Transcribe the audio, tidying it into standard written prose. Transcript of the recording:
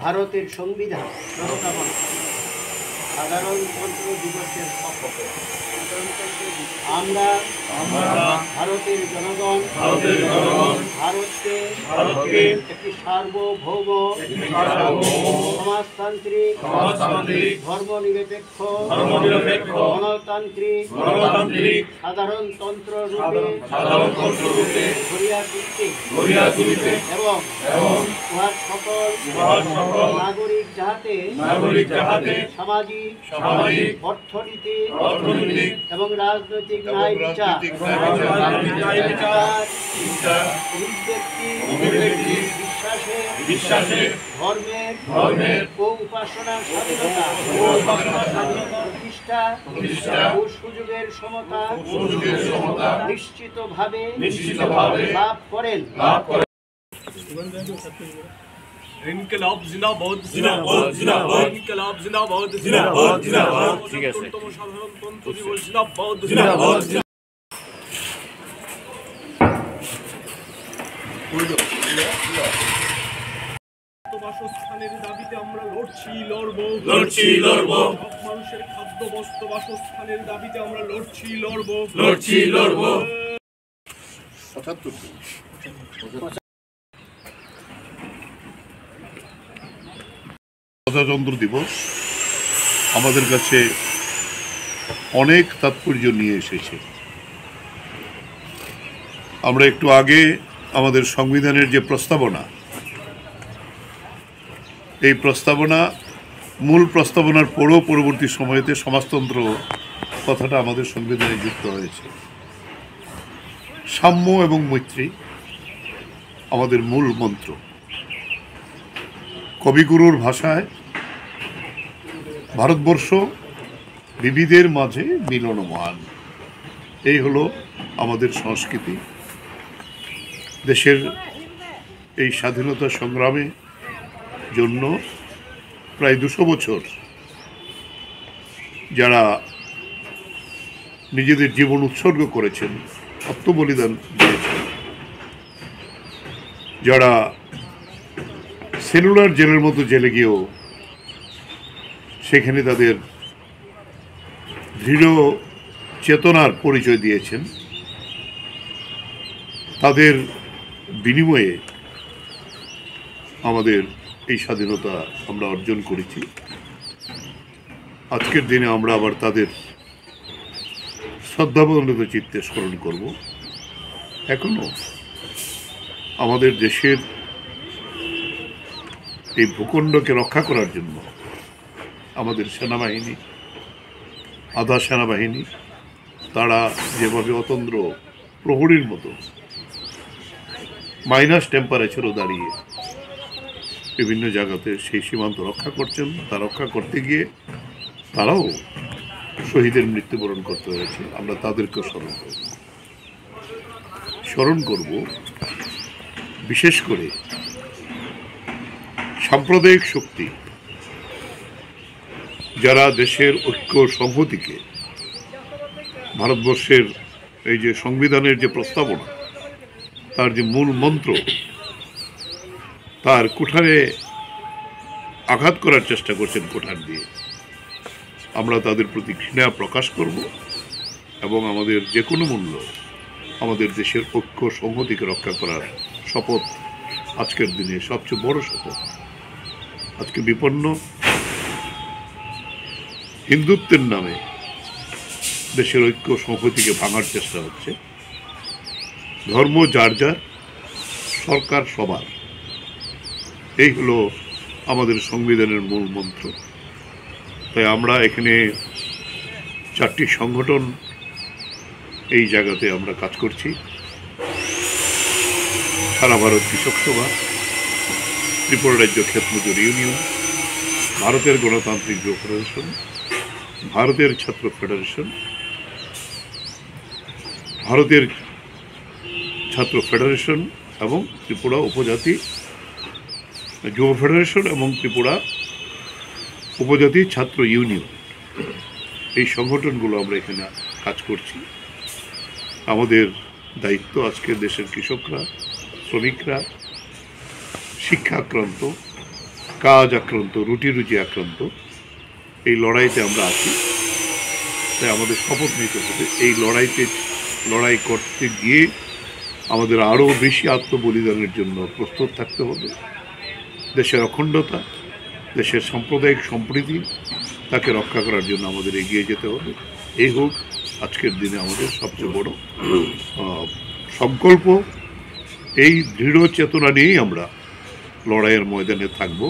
ভারতের সংবিধান সাধারণতন্ত্র দিবসের পক্ষে আমরা ভারতের জনগণ ভারতকে একটি সার্বভৌম সমাজতান্ত্রিক ধর্মনিরপেক্ষ গণতান্ত্রিক সাধারণতন্ত্র রূপে গড়িয়া তুলিতে এবং উহার সকল নাগরিক যাহাতে সামাজিক অর্থনীতি এবং রাজনৈতিক ন্যায় বিচার অভিব্যক্তি বিশ্বাসে ধর্মের ও উপাসনার স্বাধীনতা প্রতিষ্ঠা ও সুযোগের সমতা নিশ্চিতভাবে লাভ করেন। ইনকলাব জিন্দাবাদ জিন্দাবাদ জিন্দাবাদ ইনকলাব জিন্দাবাদ জিন্দাবাদ জিন্দাবাদ ঠিক আছে সাধারণতন্ত্র দিবস জিন্দাবাদ জিন্দাবাদ বাসস্থানের দাবিতে আমরা লড়ব মানুষের খাদ্য বস্ত্র বাসস্থানের দাবিতে আমরা লড়ছি লড়ব ৭৫ প্রজাতন্ত্র দিবস আমাদের কাছে অনেক তাৎপর্য নিয়ে এসেছে। আমরা একটু আগে আমাদের সংবিধানের যে প্রস্তাবনা, এই প্রস্তাবনা মূল প্রস্তাবনার পরবর্তী সময়তে সমাজতন্ত্র কথাটা আমাদের সংবিধানে যুক্ত হয়েছে। সাম্য এবং মৈত্রী আমাদের মূল মন্ত্র। কবিগুরুর ভাষায় ভারতবর্ষ বিবিধের মাঝে মিলনমান, এই হলো আমাদের সংস্কৃতি। দেশের এই স্বাধীনতা সংগ্রামে জন্য প্রায় ২০০ বছর যারা নিজেদের জীবন উৎসর্গ করেছেন, আত্মবলিদান দিয়েছেন, যারা সেলুলার জেলের মতো জেলে গিয়েও সেখানে তাদের দৃঢ় চেতনার পরিচয় দিয়েছেন, তাদের বিনিময়ে আমাদের এই স্বাধীনতা আমরা অর্জন করেছি। আজকের দিনে আমরা আবার তাদের শ্রদ্ধাবন্দিত চিত্তে স্মরণ করব। এখনো আমাদের দেশের এই ভূখণ্ডকে রক্ষা করার জন্য আমাদের সেনাবাহিনী, আধা সেনাবাহিনী, তারা যেভাবে অতন্দ্র প্রহরীর মতো মাইনাস টেম্পারেচারও দাঁড়িয়ে বিভিন্ন জায়গাতে সেই সীমান্ত রক্ষা করছেন, তা রক্ষা করতে গিয়ে তারাও শহীদের মৃত্যুবরণ করতে হয়েছে। আমরা তাদেরকেও স্মরণ করব। বিশেষ করে সাম্প্রদায়িক শক্তি যারা দেশের ঐক্য সংহতিকে, ভারতবর্ষের এই যে সংবিধানের যে প্রস্তাবনা, তার যে মূল মন্ত্র, তার কুঠারে আঘাত করার চেষ্টা করছেন কুঠার দিয়ে, আমরা তাদের প্রতি ঘৃণা প্রকাশ করব এবং আমাদের যে কোনো মূল্য আমাদের দেশের ঐক্য সংহতিকে রক্ষা করার শপথ আজকের দিনে সবচেয়ে বড় শপথ। আজকে বিপন্ন হিন্দুত্বের নামে দেশের ঐক্য সংহতিকে ভাঙার চেষ্টা হচ্ছে। ধর্ম যার যার, সরকার সবার, এই হলো আমাদের সংবিধানের মূল মন্ত্র। তাই আমরা এখানে 4টি সংগঠন এই জায়গাতে আমরা কাজ করছি। সারা ভারত কৃষক সভা, ত্রিপুরা রাজ্য ক্ষেত মজুর ইউনিয়ন, ভারতের গণতান্ত্রিক যুব ফেডারেশন, ভারতের ছাত্র ফেডারেশন, ভারতের ছাত্র ফেডারেশন এবং ত্রিপুরা উপজাতি যুব ফেডারেশন এবং ত্রিপুরা উপজাতি ছাত্র ইউনিয়ন, এই সংগঠনগুলো আমরা এখানে কাজ করছি। আমাদের দায়িত্ব আজকে দেশের কৃষকরা, শ্রমিকরা, শিক্ষাক্রান্ত কাজ আক্রান্ত, রুটি রুজি আক্রান্ত। এই লড়াইতে আমরা আছি, তাই আমাদের শপথ নিতে হবে এই লড়াই করতে গিয়ে আমাদের আরও বেশি আত্মবলিদানের জন্য প্রস্তুত থাকতে হবে। দেশের অখণ্ডতা, দেশের সাম্প্রদায়িক সম্প্রীতি তাকে রক্ষা করার জন্য আমাদের এগিয়ে যেতে হবে। এই হোক আজকের দিনে আমাদের সবচেয়ে বড় সংকল্প। এই দৃঢ় চেতনা নিয়েই আমরা লড়াইয়ের ময়দানে থাকব।